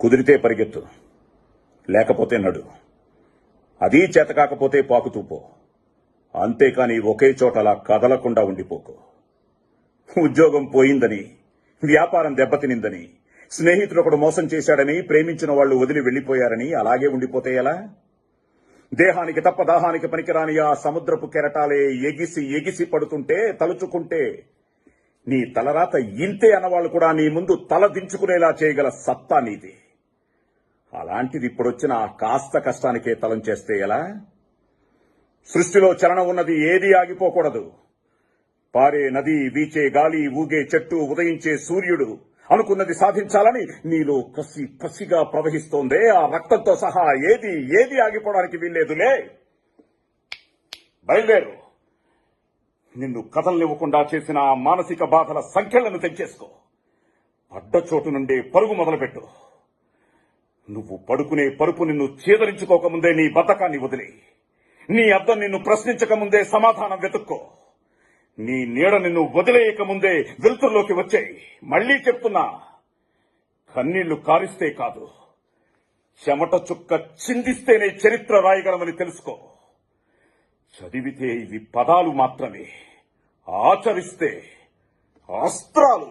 కుదిరితే పరిగెత్తు, లేకపోతే నడు. అదీ చేత కాకపోతే పాకుతూపో. అంతేకాని ఒకే చోటలా కదలకుండా ఉండిపోకు. ఉద్యోగం పోయిందని, వ్యాపారం దెబ్బతినిందని, స్నేహితుడొకడు మోసం చేశాడని, ప్రేమించిన వాళ్లు వదిలి వెళ్లిపోయారని అలాగే ఉండిపోతే ఎలా? దేహానికి తప్ప దాహానికి పనికిరాని ఆ సముద్రపు కెరటాలే ఎగిసి ఎగిసి పడుతుంటే తలుచుకుంటే నీ తలరాత ఇంతే అన్నవాళ్లు కూడా నీ ముందు తల దించుకునేలా చేయగల సత్తా నీది. అలాంటిది ఇప్పుడొచ్చిన ఆ కాస్త కష్టానికే తలం చేస్తే ఎలా? సృష్టిలో చలనం ఉన్నది ఏదీ ఆగిపోకూడదు. పారే నది, వీచే గాలి, ఊగే చెట్టు, ఉదయించే సూర్యుడు అనుకున్నది సాధించాలని నీలో కసి కసిగా ప్రవహిస్తోందే, ఆ రక్తంతో సహా ఏది ఆగిపోవడానికి వీల్లేదులే. బయలుదేరు. నిన్ను కథల్నివ్వకుండా చేసిన ఆ మానసిక బాధల సంఖ్యలను తెంచేసుకో. అడ్డచోటు నుండే పరుగు మొదలుపెట్టు. నువ్వు పడుకునే పరుపు నిన్ను చేదరించుకోకముందే నీ బద్ధకాన్ని వదిలి, నీ అద్దం నిన్ను ప్రశ్నించకముందే సమాధానం వెతుక్కో. నీ నీడ నిన్ను వదిలేయకముందే వెలుతురులోకి వచ్చాయి. మళ్లీ చెప్తున్నా, కన్నీళ్లు కారిస్తే కాదు, చెమట చుక్క చిందిస్తేనే చరిత్ర రాయగలమని తెలుసుకో. చదివితే ఇవి పదాలు మాత్రమే, ఆచరిస్తే అస్త్రాలు.